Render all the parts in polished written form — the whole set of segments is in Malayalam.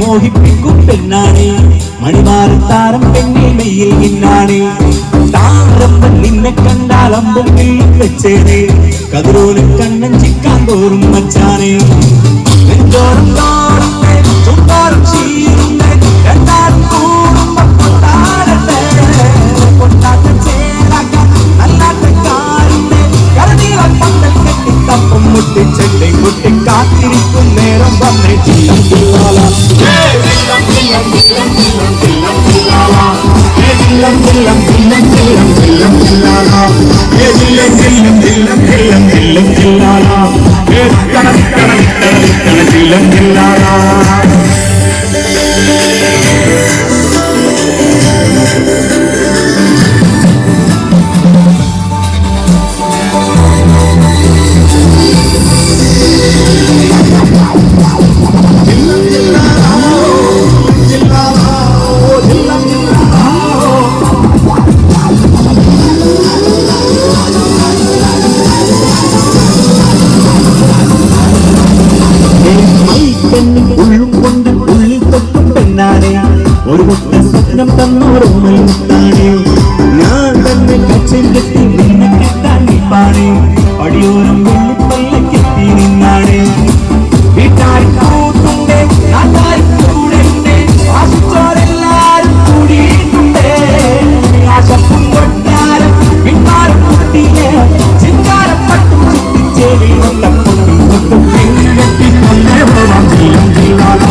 മോഹിപ്പിക്കും പെണ്ണാണ് മണിമാരത്താരം പെണ്ണി മെയ്യിൽ നിന്നാണ് താരമ്പൻ നിന്നെ കണ്ടാൽ അമ്പും വെച്ചേനെ കതിരോലും കണ്ണൻ ചിക്കാൻ തോറും മച്ചാനെ നെഞ്ചോറും തോറുന്നേ ചുമ്മാറും ചീരുന്നേ രണ്ടാറും കൂടുമ്പോ കൊണ്ടാടട്ടെ കൊണ്ടാട്ട ചേരാക്കാൻ നല്ലാട്ട കാരുന്നേ കരനീളം പന്തൽ കെട്ടി തപ്പം മുട്ടി ചെണ്ടை കുട്ടി കാത്തിരിക്കും നേരം വന്നേ ചില്ലം ചില്ലാല ചില്ലം ചില്ലം ചില്ലം ചില്ലം ചില്ലം ചില്ലാല ചില്ലം ചില്ലം ചില്ലം ചില്ലം ചില്ലം ചില്ലാല ചില്ലം ചില്ലം ചില്ലം ചില്ലം ചില്ലം ചില്ലാല ചില്ലം ചില്ലാല ഒരു മുട്ട സ്വപ്നം തന്നോർമ്മൽ മുട്ടാണ് ഞാൻ തന്നെ കച്ചൻ കെട്ടി നിന്നെ കെട്ടാൻ നിപ്പാണ് പടിയോരം വെള്ളിപ്പല്ലക്കെത്തി നിന്നാണ് വീട്ടാർ കൂട്ടുണ്ട് നാട്ടാർ കൂടെ ഉണ്ട് ആശിച്ചോരെല്ലാരും കൂടിയിട്ടുണ്ട് ആശപ്പും കൊട്ടാരം വിട്ടാറും കുട്ടിയെ ചിങ്കാരം പട്ടും ചുറ്റിച്ചേരി കൊണ്ടും കൊണ്ടും പെണ്ണുകെട്ടി കൊണ്ടേ പോവാം ചില്ലം ചില്ലാല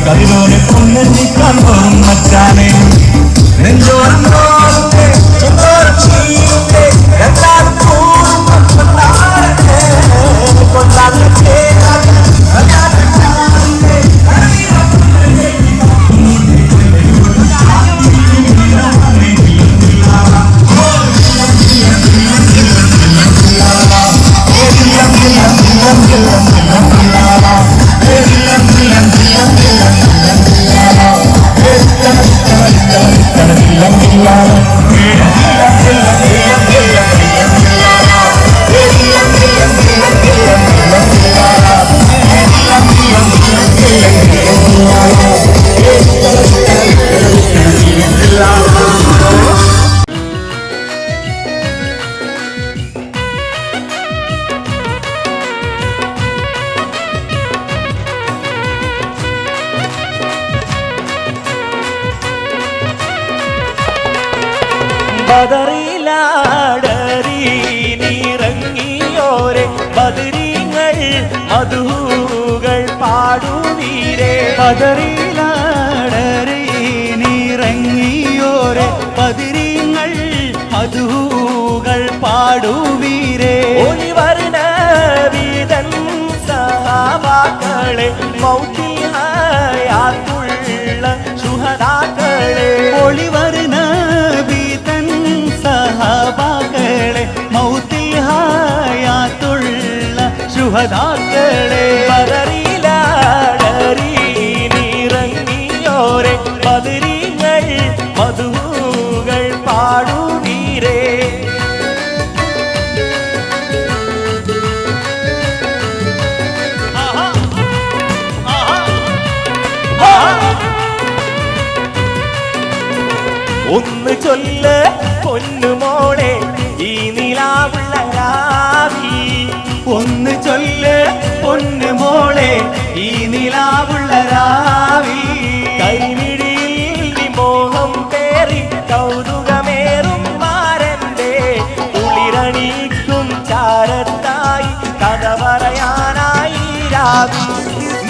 കതിരോനെ കൊണ്ടൻ നിൽക്കാൻ തോറും മച്ചാനെ നെഞ്ചോരം ചുണ്ടോരം ചീരുന്നേ എല്ലാരും കൂടുമ്പോ കൊണ്ടാടട്ടെ കൊണ്ടാട്ട ചേരാതെ ബദറിലാടറി നിറങ്ങിയോരെ ബദരീങ്ങൾ മധുകൾ പാടുവീരേ ബദറിലാടറി നിറങ്ങിയോരെ ബദരീങ്ങൾ മധുകൾ പാടുവീരേ ഒലിവർണ വീതൻ സഹാബാക്കളെ മൗത്തിൽ ഹയാത്തുള്ള ശുഹദാക്കളെ ഒളിവർണ സഹാബാക്കളെ മൗത്തിൽ ഹയാത്തുള്ള ശുഹദാക്കളെ ബദറിലാടറി നിറങ്ങിയോരെ ബദരീങ്ങൾ മധുകൾ പാടുവീരേ ചൊല്ല് പൊന്നുമോളെ ഈ നിലാവുള്ള രാവി ഒന്ന് ചൊല്ല് പൊന്നുമോളെ ഈ നിലാവുള്ള രാവി കരിമിഴിയിൽ മോഹം പേറി കൗതുകമേറും മാരന്റെ കുളിരണിക്കും ചാരത്തായി കഥ പറയാനായി രാവി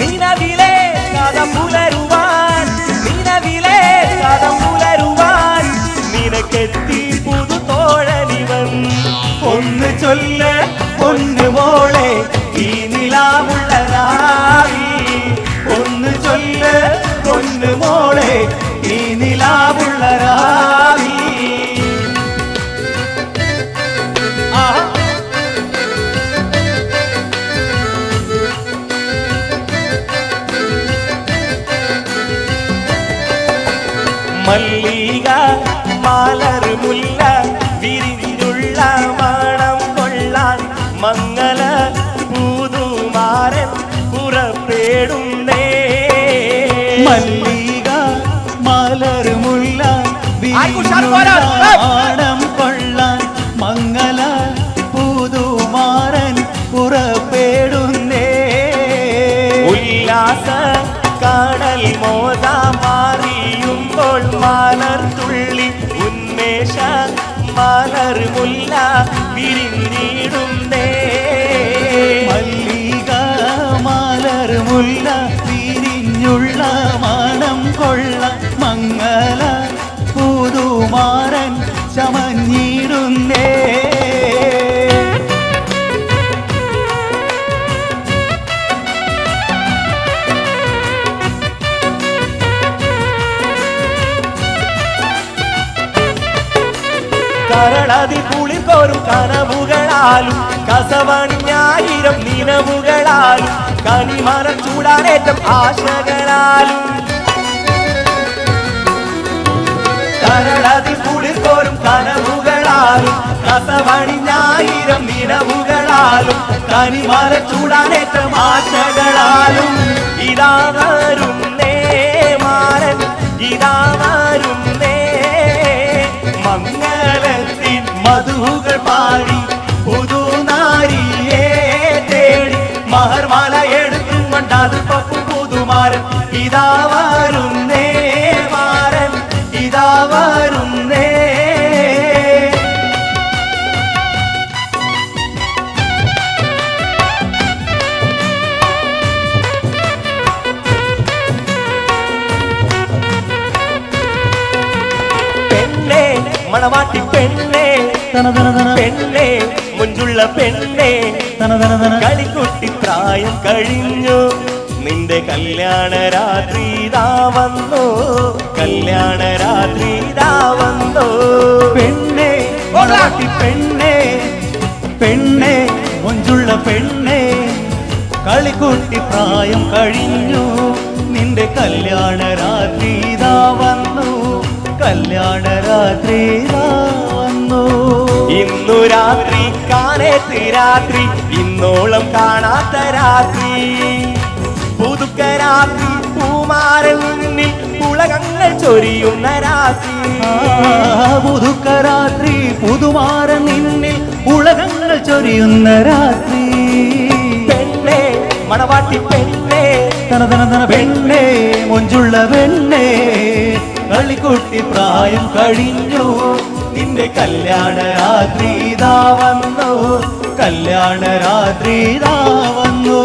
നിലവിലെ കഥ പുലരുവാൻ നിലവിലെ കഥ പുലരുവാൻ നിനക്കെത്തി പുതു തോഴനിവൻ ഒന്ന് ചൊല്ല് പൊന്നുമോളെ ഈ നിലാവുള്ള രാവി ഒന്ന് ചൊല്ല് പൊന്നുമോളെ ഈ നിലാവുള്ള രാവി മല്ലിക മലർ മുല്ല വിരിഞ്ഞുള്ള മണം കൊള്ളാൻ മംഗല പുതുമാരൻ പുറപ്പെടുന്നേ മല്ലിക മലർ മുല്ല മണം കൊള്ളാൻ മംഗല പുതുമാരൻ പുറപ്പെടുന്നേ ഉല്ലാസ കടൽ മോദ മാറിയുമ്പോൾ മലർ തുള്ളി ഉന്മേഷ മലർ മുല്ല വിരിഞ്ഞിടുന്നേ മല്ലിക മലർ മുല്ല വിരിഞ്ഞുള്ള മണം കൊള്ള മംഗല പുതുമാരൻ ചമഞ്ഞിടുന്നേ കരളതി കുളിർക്കോറും കനവുകളാലും കസവണിഞ്ഞായിരം നിലവുകളാലും കനിമരം ചൂടാനേറ്റം ആശകളാലും കരളതി കുളിർക്കോറും കനവുകളാലും കസവണിഞ്ഞായിരം നിലവുകളാലും കനിമരം ചൂടാനേറ്റം ആശകളാലും ഇതാ വരുന്നേ മാരൻ ഇതാ വരുന്നേ മംഗളത്തിൻ മധുകൾ പാടി പുതുനാരിയെ തേടി മഹർമാല എടുത്തും കൊണ്ടത് പപ്പു പുതുമാരൻ ഇതാ വരുന്നേ മാരൻ ഇതാ വരുന്നേ മണവാട്ടി പെണ്ണേ പെണ്ണേ മുഞ്ചുള്ള പെണ്ണേ കളിക്കുട്ടി പ്രായം കഴിഞ്ഞു നിന്റെ കല്യാണ രാത്രി ഇതാ വന്നു കല്യാണ രാത്രി ഇതാ വന്നു പെണ്ണേ മണവാട്ടി പെണ്ണേ പെണ്ണേ മുഞ്ചുള്ള പെണ്ണേ കളിക്കുട്ടി പ്രായം കഴിഞ്ഞു നിന്റെ കല്യാണ രാത്രി ഇതാ വന്നു കല്യാണ രാത്രി വന്നു ഇന്നു രാത്രി കാണേത്ത് രാത്രി ഇന്നോളം കാണാത്ത രാത്രി പുതുക്ക രാത്രി പൂമാരൻ നിന്നിൽ ഉലകങ്ങൾ ചൊരിയുന്ന രാത്രി പുതുക്ക രാത്രി പുതുമാരൻ നിന്നിൽ ഉലകങ്ങൾ ചൊരിയുന്ന രാത്രി പെണ്ണേ മണവാട്ടി പെണ്ണേ പെണ്ണേ മൊഞ്ചുള്ള പെണ്ണേ കളിക്കുട്ടി പ്രായം കഴിഞ്ഞു നിന്റെ കല്യാണ രാത്രി ഇതാ വന്നു കല്യാണ രാത്രി ഇതാ വന്നു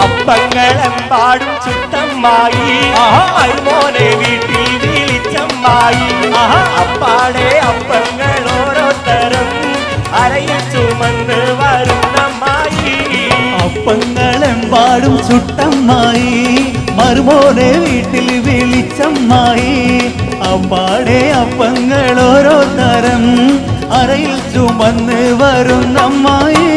അപ്പങ്ങളെമ്പാടും ചുട്ടമ്മായി മോനെ വീട്ടിൽ വിളിച്ചമ്മായി അപ്പാടെ അപ്പങ്ങൾ ഓരോരുത്തരും അരയിൽ ചുമന്ന് വരുന്നമ്മായി അപ്പങ്ങളെമ്പാടും ചുട്ടമ്മായി മരുമോനെ വീട്ടിൽ വിളിച്ചമ്മായി അപ്പാടെ അപ്പങ്ങൾ ഓരോ തരം അരയിൽ ചുമന്ന് വരുന്നമ്മായി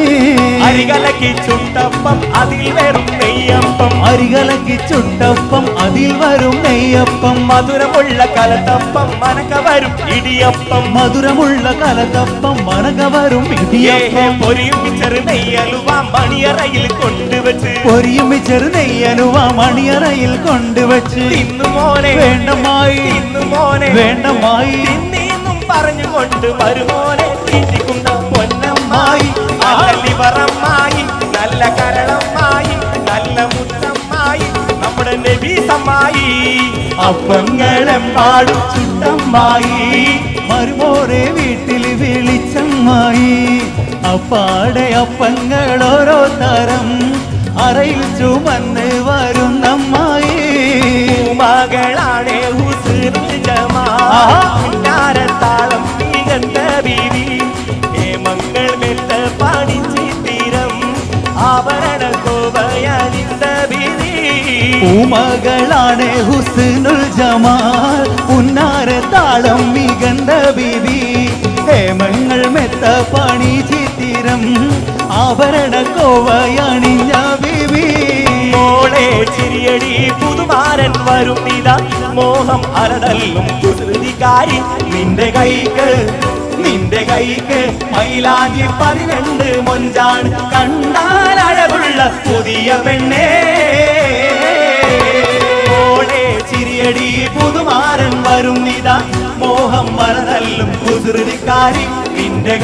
അരികലക്കി ചുട്ടപ്പം അതിൽ വരും നെയ്യപ്പം അരികലക്കി ചുട്ടപ്പം അതിൽ വരും നെയ്യപ്പം മധുരമുള്ള കലത്തപ്പം മനക വരും ഇടിയപ്പം മധുരമുള്ള കലത്തപ്പം മനക വരും ഇടിയപ്പം പൊരിയും ചെറു നെയ്യലുവ മണിയറയിൽ കൊണ്ടുവച്ച് പൊരിയും ചെറു നെയ്യലുവ മണിയറയിൽ കൊണ്ടുവച്ച് ഇന്നു മോനെ വേണ്ടമായി ഇന്നു മോനെ വേണ്ടമായി പറഞ്ഞുകൊണ്ട് മരുമോനെ തീറ്റിക്കുന്ന പൊന്നമ്മായി, നല്ല ലിവറമ്മായി, നല്ല കരളമ്മായി, നല്ല മുത്തമ്മായി, നമ്മുടെ നബീസമ്മായി. അപ്പങ്ങളെമ്പാടും ചുട്ടമ്മായി, മരുമോനെ വീട്ടിൽ വിളിച്ചമ്മായി. അപ്പാടെ അപ്പങ്ങൾ ഓരോ തരം അറയിൽ ചുമന്ന് വരുന്നമ്മായി. മകളാണ് ഹുസ്നുൽ ജമാൽ, താളം മികந்த ബീവി, ഹേമങ്ങൾ മെത്ത പണിച്ച് തീരം ആഭരണ കോവയണിந்த ബീവി. മകളാണ് ഹുസ്നുൽ ജമാൽ, പുന്നാര താളം മികந்த ബീവി, ഹേമങ്ങൾ മെത്ത പണി ചിത്തിരം ആഭരണ കോവയണിഞ്ഞ ബീവി. മോളെ ചിരിയടി പുതുമാരൻ വരും നിതാ, മോഹം അലതല്ലും കുസൃതിക്കാരി. നിന്റെ കൈക്ക് മൈലാഞ്ചി 12 മൊഞ്ചാണ്, കണ്ടാൽ അഴകുള്ള പുതിയ പെണ്ണേ. മോളെ ചിരിയടി പുതുമാരൻ വരും നിതാ, മോഹം അലതല്ലും കുസൃതിക്കാരി. നിന്റെ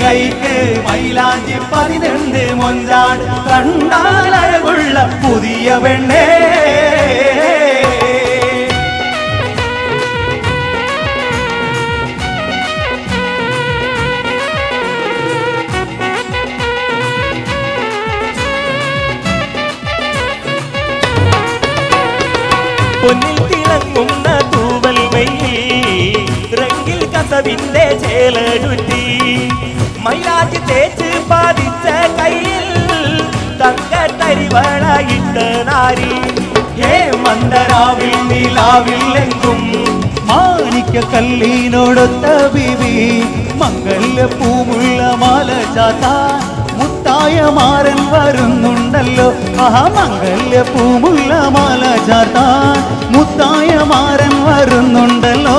കൈക്ക് മൈലാഞ്ചി 12 മൊഞ്ചാണ്, കണ്ടാൽ അഴകുള്ള പുതിയ പെണ്ണേ. പൊന്നിൽ തിളങ്ങുന്ന തൂവൽ വെയിൽ, റംഗിൽ കസവിന്റെ ചേലടുറ്റി, മൈലാഞ്ചി തേച്ച് പാതിച്ച കയ്യിൽ തങ്കത്തരിവളയിട്ട നാരി. ഹേ മന്ദരാവിൽ നിലാവില്ലെങ്കും മാണിക്യ കല്ലിനോടൊത്ത ബീവി, മംഗല്യ പൂമുള്ള മാല ചാത്താൻ മുത്തായ മാരൻ വരുന്നുണ്ടല്ലോ. മംഗല്യ പൂമുള്ള മാല ചാത്താൻ മുത്തായ മാരൻ വരുന്നുണ്ടല്ലോ.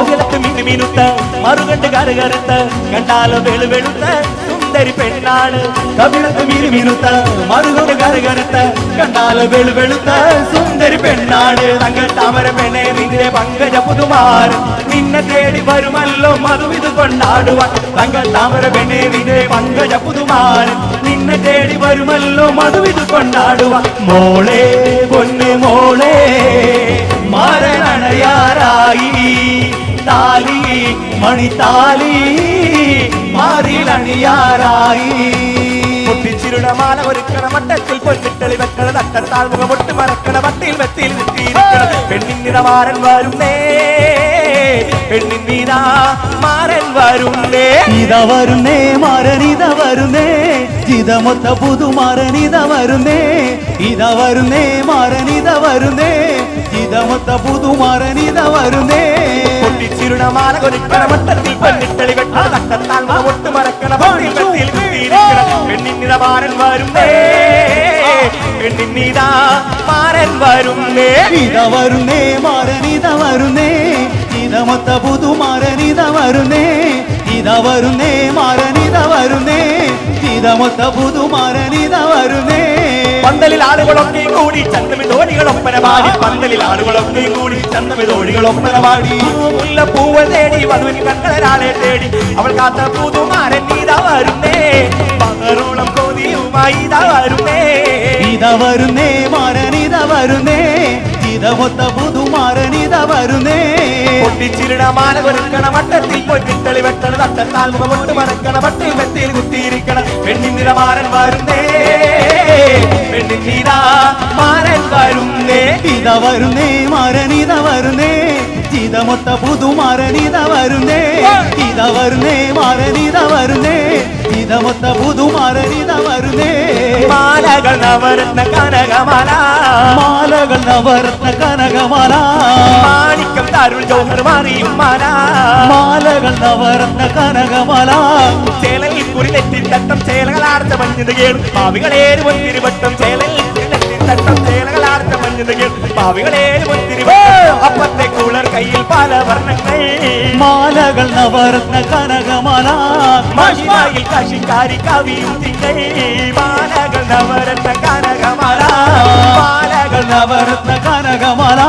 അകലത്ത് മിനുമിനുത്ത മറുകണ്ട് കറുകറുത്ത, കണ്ടാലോ വെളുവെളുത്ത സുന്ദരി പെണ്ണാണ്. കവിളത്ത് മിനുമിനുത്ത മറുകൊണ്ട് കറുകറുത്ത, കണ്ടാലോ വെളുവെളുത്ത സുന്ദരി പെണ്ണാണ്. തങ്കത്താമര പെണ്ണെ നിന്റെ പങ്കജ പുതുമാരൻ നിന്നെ തേടി വരുമല്ലോ മധുവിത് കൊണ്ടാടുവാൻ. തങ്കത്താമര പെണ്ണെ നിന്റെ പങ്കജ പുതുമാരൻ നിന്നെ തേടി വരുമല്ലോ മധുവിത് കൊണ്ടാടുവാൻ. മോളെ പൊന്നു മോളെ മാരനണയാറായി, താലി മണിത്താലി മാറിലണിയാറായി. പൊട്ടിച്ചിരുട മാല ഒരുക്കണ മട്ടത്തിൽ പൊന്നിട്ടളി വെക്കണ തട്ട താഴ്മുഖ പൊട്ട് മറക്കണ വട്ടിയിൽ വെത്തിയിൽ നിർത്തിയിരിക്കണം. പെണ്ണിൻ നിറമാരൻ വരുന്നേ, പെണ്ണിൻ വീരാ മാരൻ വരുന്നേ. ഇത വരുന്നേ മാരനിത വരുന്നേ, ജിതമൊത്ത പുതുമാരനിത വരുന്നേ. ഇത വരുന്നേ മാരനിത വരുന്നേ, ജിതമൊത്ത പുതുമാരനിത വരുന്നേ. പൊട്ടിച്ചിരുട മാല ഒരുക്കണ മട്ടത്തിൽ പൊന്നിട്ടളി വെക്കണ തട്ട താഴ്മുഖ പൊട്ട് മറക്കണ വട്ടിയിൽ വെത്തിയിൽ നിർത്തിയിരിക്കണം. പെണ്ണിൻ നിറമാരൻ വരുന്നേ, പെണ്ണിൻ നീതാ മാരൻ വരുന്നേ. ഇത വരുന്നേ മാരനിത വരുന്നേ, ജിതമൊത്ത പുതുമാരനിത വരുന്നേ. ഇത വരുന്നേ മാരനിത വരുന്നേ, ജിതമൊത്ത പുതുമാരനിത വരുന്നേ. പന്തലിൽ ആളുകളൊക്കെ കൂടി ചന്തമിതോടികളൊപ്പന പാടി, പന്തലിൽ ആളുകളൊക്കെ കൂടി ചന്തമിതോടികളൊപ്പന പാടി. മുല്ലപ്പൂവ് തേടി വധുവിൻ കണ്ണൊരാളെ തേടി, അവൾ കാത്ത പുതുമാരൻ നീതാ വരുന്നേ. പകരോളം കോതിയുമായി ഇതാ വരുന്നേ. ഇത വരുന്നേ മാരനിത വരുന്നേ, ജിതമൊത്ത പുതുമാരനിത വരുന്നേ. പൊട്ടിച്ചിരുട മാല ഒരുക്കണ മട്ടത്തിൽ പൊന്നിട്ടളി വെട്ടണ തട്ടത്താൽ മുഖമൊട്ട് മറക്കണ വട്ടിൽ വെത്തിയിൽ കുത്തിയിരിക്കണ. പെണ്ണിൻ നിറമാരൻ വരുന്നേ, പെണ്ണിൻ നീതാ മാരൻ വരുന്നേ. ഇത വരുന്നേ മാരനിത വരുന്നേ, ജിതമൊത്ത പുതുമാരനിത വരുന്നേ. ഇത വരുന്നേ മാരനിത വരുന്നേ, ജിതമൊത്ത പുതുമാരനിത വരുന്നേ. മാലകൾ നവരത്ന കനകമാല, മാലകൾ നവരത്ന കനകമാല, മാണിക്കം താരുൾ ജോഹർ മാറിയും മാല. മാലകൾ നവരത്ന കനകമാല. ചേലയിൽ കുറിലെത്തി തട്ടം ചേലകളാർച്ച മഞ്ഞത് കേൾ പാവികളേര് ഒത്തിരിവട്ടം. ചേലയിൽ കുറിലെത്തി തട്ടം ചേലകളാർച്ച മഞ്ഞത് കേൾ പാവികളേര് ഒത്തിരിവട്ടം. അപ്പത്തെ കൂളർ കയ്യിൽ പല വർണ്ണങ്ങൾ, മാലകൾ നവരത്ന കനകമാല. മഹിമയിൽ കശിക്കാരി കവിയും തിങ്കൾ. മാലകൾ നവരത്ന കനകമാല, മാലകൾ നവരത്ന കനകമാല.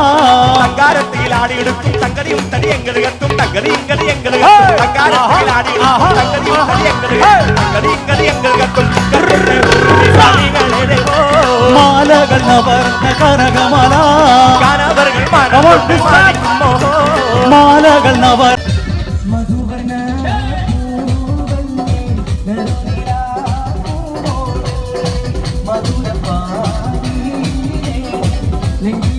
അങ്കാരത്തിൽ ആടിയെടുക്കും തങ്കടിയും തടി എങ്കട് കത്തും തങ്കടി ഇങ്കടി എങ്കട് തങ്കാരത്തിൽ ആടിയെടുക്കും തങ്കടിയും തടി എങ്കട് തങ്കടി ഇങ്കടി എങ്കട് കത്തും മാലകൾ നവർന്ന കനകമാല കാനവറുകൾ മാനവർ മാലകൾ നവർ Hey!